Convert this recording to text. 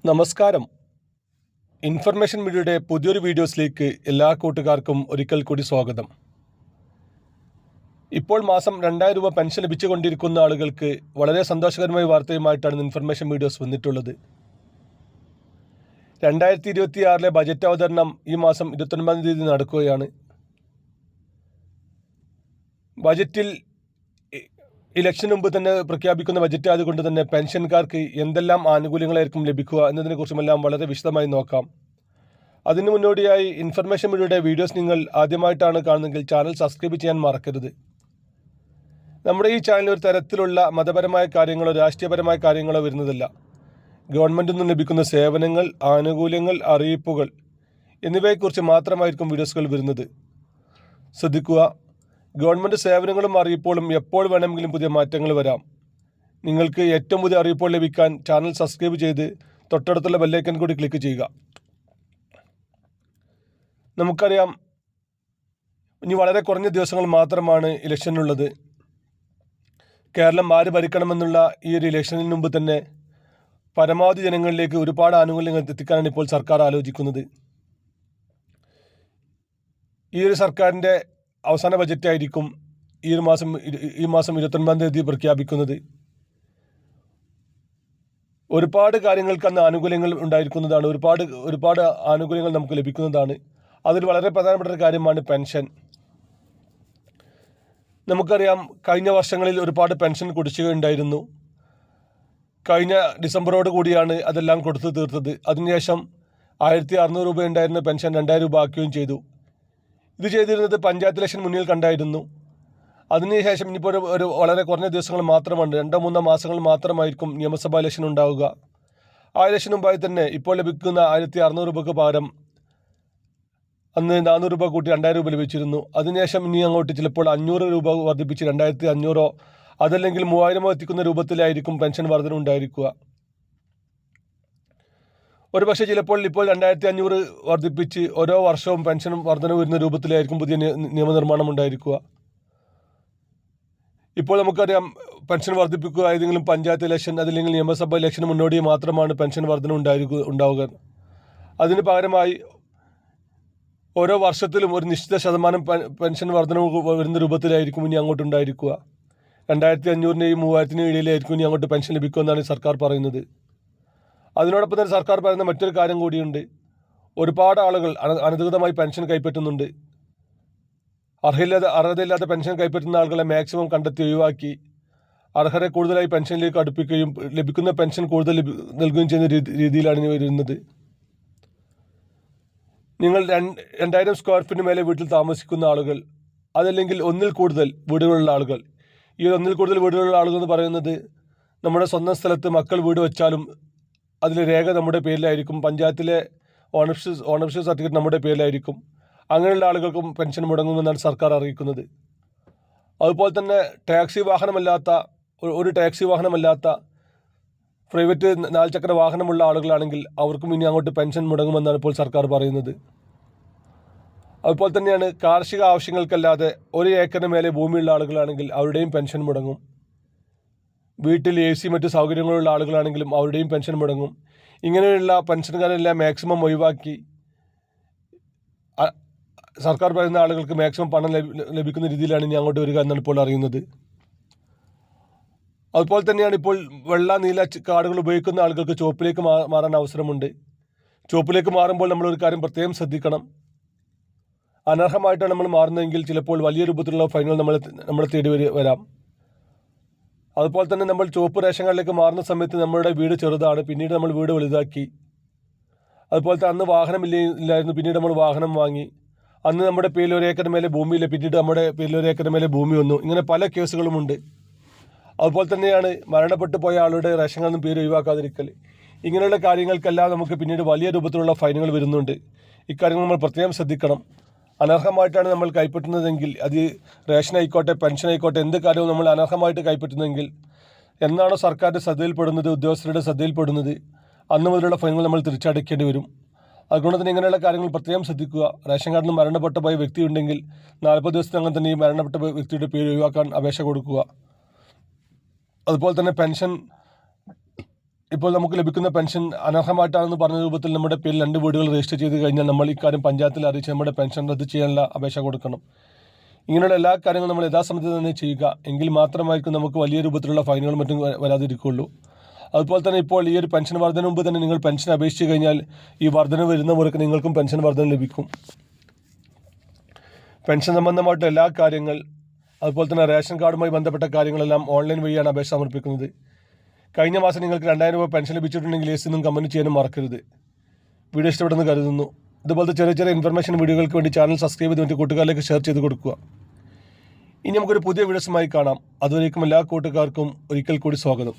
നമസ്കാരം. ഇൻഫർമേഷൻ മീഡിയയുടെ പുതിയൊരു വീഡിയോസിലേക്ക് എല്ലാ കൂട്ടുകാർക്കും ഒരിക്കൽ കൂടി സ്വാഗതം. ഇപ്പോൾ മാസം 2000 രൂപ പെൻഷൻ ലഭിച്ചുകൊണ്ടിരിക്കുന്ന ആളുകൾക്ക് വളരെ സന്തോഷകരമായ വാർത്തയുമായിട്ടാണ് ഇൻഫർമേഷൻ വീഡിയോസ് വന്നിട്ടുള്ളത്. 2026 ബജറ്റ് അവതരണം ഈ മാസം 29-ാം തീയതി നടക്കുകയാണ്. ബജറ്റിൽ ഇലക്ഷന് മുമ്പ് തന്നെ പ്രഖ്യാപിക്കുന്ന ബജറ്റ് ആയതുകൊണ്ട് തന്നെ പെൻഷൻകാർക്ക് എന്തെല്ലാം ആനുകൂല്യങ്ങളായിരിക്കും ലഭിക്കുക എന്നതിനെക്കുറിച്ചുമെല്ലാം വളരെ വിശദമായി നോക്കാം. അതിനു മുന്നോടിയായി ഇൻഫർമേഷൻ മീഡിയയുടെ വീഡിയോസ് നിങ്ങൾ ആദ്യമായിട്ടാണ് കാണുന്നതെങ്കിൽ ചാനൽ സബ്സ്ക്രൈബ് ചെയ്യാൻ മറക്കരുത്. നമ്മുടെ ഈ ചാനൽ ഒരു തരത്തിലുള്ള മതപരമായ കാര്യങ്ങളോ രാഷ്ട്രീയപരമായ കാര്യങ്ങളോ വരുന്നതല്ല. ഗവൺമെൻറ്റിൽ നിന്നും ലഭിക്കുന്ന സേവനങ്ങൾ, ആനുകൂല്യങ്ങൾ, അറിയിപ്പുകൾ എന്നിവയെക്കുറിച്ച് മാത്രമായിരിക്കും വീഡിയോസുകൾ വരുന്നത്. ശ്രദ്ധിക്കുക, ഗവൺമെൻറ് സേവനങ്ങളും അറിയിപ്പുകളും എപ്പോൾ വേണമെങ്കിലും പുതിയ മാറ്റങ്ങൾ വരാം. നിങ്ങൾക്ക് ഏറ്റവും പുതിയ അറിയിപ്പുകൾ ലഭിക്കാൻ ചാനൽ സബ്സ്ക്രൈബ് ചെയ്ത് തൊട്ടടുത്തുള്ള ബെല്ലൈക്കൺ കൂടി ക്ലിക്ക് ചെയ്യുക. നമുക്കറിയാം, ഇനി വളരെ കുറഞ്ഞ ദിവസങ്ങൾ മാത്രമാണ് ഇലക്ഷനുള്ളത്. കേരളം ആര് ഭരിക്കണമെന്നുള്ള ഈ ഒരു ഇലക്ഷനിന് മുമ്പ് തന്നെ പരമാവധി ജനങ്ങളിലേക്ക് ഒരുപാട് ആനുകൂല്യങ്ങൾ എത്തിക്കാനാണ് ഇപ്പോൾ സർക്കാർ ആലോചിക്കുന്നത്. ഈ ഒരു സർക്കാരിൻ്റെ അവസാന ബജറ്റായിരിക്കും ഈ മാസം 29-ാം തീയതി പ്രഖ്യാപിക്കുന്നത്. ഒരുപാട് കാര്യങ്ങൾക്ക് അന്ന് ആനുകൂല്യങ്ങൾ ഉണ്ടായിരിക്കുന്നതാണ്. ഒരുപാട് ആനുകൂല്യങ്ങൾ നമുക്ക് ലഭിക്കുന്നതാണ്. അതിൽ വളരെ പ്രധാനപ്പെട്ട ഒരു കാര്യമാണ് പെൻഷൻ. നമുക്കറിയാം, കഴിഞ്ഞ വർഷങ്ങളിൽ ഒരുപാട് പെൻഷൻ കുടിശ്ശിക ഉണ്ടായിരുന്നു. കഴിഞ്ഞ ഡിസംബറോട് കൂടിയാണ് അതെല്ലാം കൊടുത്തു തീർത്തത്. അതിനുശേഷം 1600 രൂപ ഉണ്ടായിരുന്ന പെൻഷൻ 2000 രൂപ ആക്കുകയും ചെയ്തു. ഇത് ചെയ്തിരുന്നത് പഞ്ചായത്ത് ഇലക്ഷൻ മുന്നിൽ കണ്ടായിരുന്നു. അതിനുശേഷം ഇനിയിപ്പോൾ ഒരു വളരെ കുറഞ്ഞ ദിവസങ്ങൾ മാത്രമാണ്, 2-3 മാസങ്ങൾ മാത്രമായിരിക്കും നിയമസഭാ ഇലക്ഷൻ ഉണ്ടാവുക. ആ ഇലക്ഷൻ മുമ്പായി തന്നെ ഇപ്പോൾ ലഭിക്കുന്ന 1600 രൂപയ്ക്ക് പകരം അന്ന് 400 രൂപ കൂട്ടി 2000 രൂപ ലഭിച്ചിരുന്നു. അതിനുശേഷം ഇനി അങ്ങോട്ട് ചിലപ്പോൾ 500 രൂപ വർദ്ധിപ്പിച്ച് 2500 അതല്ലെങ്കിൽ 3000 എത്തിക്കുന്ന രൂപത്തിലായിരിക്കും പെൻഷൻ വർധന ഉണ്ടായിരിക്കുക. ഒരു പക്ഷേ ചിലപ്പോൾ ഇപ്പോൾ 2500 വർദ്ധിപ്പിച്ച് ഓരോ വർഷവും പെൻഷൻ വർധന വരുന്ന രൂപത്തിലായിരിക്കും പുതിയ നിയമനിർമ്മാണം ഉണ്ടായിരിക്കുക. ഇപ്പോൾ നമുക്കറിയാം, പെൻഷൻ വർദ്ധിപ്പിക്കുക ഏതെങ്കിലും പഞ്ചായത്ത് ഇലക്ഷൻ അതല്ലെങ്കിൽ നിയമസഭാ ഇലക്ഷന് മുന്നോടി മാത്രമാണ് പെൻഷൻ വർധന ഉണ്ടാവുക. അതിന് പകരമായി ഓരോ വർഷത്തിലും ഒരു നിശ്ചിത ശതമാനം പെൻഷൻ വർധന വരുന്ന രൂപത്തിലായിരിക്കും ഇനി അങ്ങോട്ടുണ്ടായിരിക്കുക. 2500-നെയും 3000-നും ഇടയിലായിരിക്കും ഇനി അങ്ങോട്ട് പെൻഷൻ ലഭിക്കുമെന്നാണ് സർക്കാർ പറയുന്നത്. അതിനോടൊപ്പം തന്നെ സർക്കാർ പറയുന്ന മറ്റൊരു കാര്യം കൂടിയുണ്ട്. ഒരുപാട് ആളുകൾ അനധികൃതമായി പെൻഷൻ കൈപ്പറ്റുന്നുണ്ട്. അർഹതയില്ലാത്ത പെൻഷൻ കൈപ്പറ്റുന്ന ആളുകളെ മാക്സിമം കണ്ടെത്തി ഒഴിവാക്കി അർഹരെ കൂടുതലായി പെൻഷനിലേക്ക് അടുപ്പിക്കുകയും ലഭിക്കുന്ന പെൻഷൻ കൂടുതൽ നൽകുകയും ചെയ്യുന്ന രീതിയിലാണ് ഇനി വരുന്നത്. നിങ്ങൾ 2000 സ്ക്വയർ ഫീറ്റിന് മേലെ വീട്ടിൽ താമസിക്കുന്ന ആളുകൾ, അതല്ലെങ്കിൽ ഒന്നിൽ കൂടുതൽ വീടുകളുള്ള ആളുകൾ. ഈ ഒന്നിൽ കൂടുതൽ വീടുകളുള്ള ആളുകൾ എന്ന് പറയുന്നത് നമ്മുടെ സ്വന്തം സ്ഥലത്ത് മക്കൾ വീട് വെച്ചാലും അതിലെ രേഖ നമ്മുടെ പേരിലായിരിക്കും. പഞ്ചായത്തിലെ ഓണർഷിപ്പ് സർട്ടിഫിക്കറ്റ് നമ്മുടെ പേരിലായിരിക്കും. അങ്ങനെയുള്ള ആളുകൾക്കും പെൻഷൻ മുടങ്ങുമെന്നാണ് സർക്കാർ അറിയിക്കുന്നത്. അതുപോലെ തന്നെ ഒരു ടാക്സി വാഹനമല്ലാത്ത പ്രൈവറ്റ് 4 ചക്ര വാഹനമുള്ള ആളുകളാണെങ്കിൽ അവർക്കും ഇനി അങ്ങോട്ട് പെൻഷൻ മുടങ്ങുമെന്നാണ് ഇപ്പോൾ സർക്കാർ പറയുന്നത്. അതുപോലെ തന്നെയാണ് കാർഷിക ആവശ്യങ്ങൾക്കല്ലാതെ 1 ഏക്കറിന് മേലെ ഭൂമിയുള്ള ആളുകളാണെങ്കിൽ അവരുടെയും പെൻഷൻ മുടങ്ങും. വീട്ടിൽ AC മറ്റു സൗകര്യങ്ങളുള്ള ആളുകളാണെങ്കിലും അവരുടെയും പെൻഷൻ മുടങ്ങും. ഇങ്ങനെയുള്ള പെൻഷൻകാരെല്ലാം മാക്സിമം ഒഴിവാക്കി സർക്കാർ പറയുന്ന ആളുകൾക്ക് മാക്സിമം പണം ലഭിക്കുന്ന രീതിയിലാണ് ഇനി അങ്ങോട്ട് വരിക എന്നാണ് ഇപ്പോൾ അറിയുന്നത്. അതുപോലെ തന്നെയാണ് ഇപ്പോൾ വെള്ള നീല കാർഡുകൾ ഉപയോഗിക്കുന്ന ആളുകൾക്ക് ചുവപ്പിലേക്ക് മാറാൻ അവസരമുണ്ട്. ചുവപ്പിലേക്ക് മാറുമ്പോൾ നമ്മളൊരു കാര്യം പ്രത്യേകം ശ്രദ്ധിക്കണം. അനർഹമായിട്ടാണ് നമ്മൾ മാറുന്നതെങ്കിൽ ചിലപ്പോൾ വലിയ രൂപത്തിലുള്ള ഫൈനുകൾ നമ്മളെ തേടി വരാം. അതുപോലെ തന്നെ നമ്മൾ ചുവപ്പ് റേഷൻ കാർഡിലേക്ക് മാറുന്ന സമയത്ത് നമ്മളുടെ വീട് ചെറുതാണ്, പിന്നീട് നമ്മൾ വീട് വലുതാക്കി. അതുപോലത്തെ അന്ന് വാഹനമില്ലായിരുന്നു, പിന്നീട് നമ്മൾ വാഹനം വാങ്ങി. അന്ന് നമ്മുടെ പേരിൽ 1 ഏക്കറിന് മേലെ ഭൂമിയില്ല, പിന്നീട് നമ്മുടെ പേരിൽ 1 ഏക്കറിന് മേലെ ഭൂമി വന്നു. ഇങ്ങനെ പല കേസുകളുമുണ്ട്. അതുപോലെ തന്നെയാണ് മരണപ്പെട്ടു പോയ ആളുടെ റേഷൻ കാർഡിൽ നിന്ന് പേര് ഒഴിവാക്കാതിരിക്കൽ. ഇങ്ങനെയുള്ള കാര്യങ്ങൾക്കെല്ലാം നമുക്ക് പിന്നീട് വലിയ രൂപത്തിലുള്ള ഫൈനുകൾ വരുന്നുണ്ട്. ഇക്കാര്യങ്ങൾ നമ്മൾ പ്രത്യേകം ശ്രദ്ധിക്കണം. അനർഹമായിട്ടാണ് നമ്മൾ കൈപ്പറ്റുന്നതെങ്കിൽ, അത് റേഷൻ ആയിക്കോട്ടെ പെൻഷൻ ആയിക്കോട്ടെ, എന്ത് കാര്യവും നമ്മൾ അനർഹമായിട്ട് കൈപ്പറ്റുന്നതെങ്കിൽ എന്നാണോ സർക്കാരിൻ്റെ ശ്രദ്ധയിൽപ്പെടുന്നത്, ഉദ്യോഗസ്ഥരുടെ ശ്രദ്ധയിൽപ്പെടുന്നത്, അന്ന് മുതലുള്ള ഫൈനുകൾ നമ്മൾ തിരിച്ചടയ്ക്കേണ്ടി വരും. അതുകൊണ്ട് തന്നെ ഇങ്ങനെയുള്ള കാര്യങ്ങൾ പ്രത്യേകം ശ്രദ്ധിക്കുക. റേഷൻ കാർഡിൽ നിന്ന് മരണപ്പെട്ട പോയ വ്യക്തി ഉണ്ടെങ്കിൽ 40 ദിവസത്തിനകം തന്നെ ഈ മരണപ്പെട്ട വ്യക്തിയുടെ പേര് ഒഴിവാക്കാൻ അപേക്ഷ കൊടുക്കുക. അതുപോലെ തന്നെ പെൻഷൻ ഇപ്പോൾ നമുക്ക് ലഭിക്കുന്ന പെൻഷൻ അനർഹമായിട്ടാണെന്ന് പറഞ്ഞ രൂപത്തിൽ നമ്മുടെ പേരിൽ 2 വീടുകൾ രജിസ്റ്റർ ചെയ്ത് കഴിഞ്ഞാൽ നമ്മൾ ഇക്കാര്യം പഞ്ചായത്തിൽ അറിയിച്ച് നമ്മുടെ പെൻഷൻ റദ്ദ് ചെയ്യാനുള്ള അപേക്ഷ കൊടുക്കണം. ഇങ്ങനെയുള്ള എല്ലാ കാര്യങ്ങളും നമ്മൾ യഥാസമയത്ത് തന്നെ ചെയ്യുക. എങ്കിൽ മാത്രമായിരിക്കും നമുക്ക് വലിയ രൂപത്തിലുള്ള ഫൈനുകളും മറ്റും വരാതിരിക്കുകയുള്ളൂ. അതുപോലെ തന്നെ ഇപ്പോൾ ഈ ഒരു പെൻഷൻ വർധന മുമ്പ് തന്നെ നിങ്ങൾ പെൻഷൻ അപേക്ഷിച്ച് കഴിഞ്ഞാൽ ഈ വർധന വരുന്ന മുറയ്ക്ക് നിങ്ങൾക്കും പെൻഷൻ വർധന ലഭിക്കും. പെൻഷൻ സംബന്ധമായിട്ട് എല്ലാ കാര്യങ്ങൾ, അതുപോലെ തന്നെ റേഷൻ കാർഡുമായി ബന്ധപ്പെട്ട കാര്യങ്ങളെല്ലാം ഓൺലൈൻ വഴിയാണ് അപേക്ഷ സമർപ്പിക്കുന്നത്. കഴിഞ്ഞ മാസം നിങ്ങൾക്ക് 2000 രൂപ പെൻഷൻ ലഭിച്ചിട്ടുണ്ടെങ്കിൽ എന്നും കമൻറ്റ് ചെയ്യാനും മറക്കരുത്. വീഡിയോ ഇഷ്ടപ്പെടുന്നു കരുതുന്നു. ഇതുപോലത്തെ ചെറിയ ചെറിയ ഇൻഫർമേഷൻ വീഡിയോകൾക്ക് വേണ്ടി ചാനൽ സബ്സ്ക്രൈബ് ചെയ്ത് മറ്റു കൂട്ടുകാരിലേക്ക് ഷെയർ ചെയ്ത് കൊടുക്കുക. ഇനി നമുക്കൊരു പുതിയ വീഡിയോസുമായി കാണാം. അതുവരേക്കും എല്ലാ കൂട്ടുകാർക്കും ഒരിക്കൽ കൂടി സ്വാഗതം.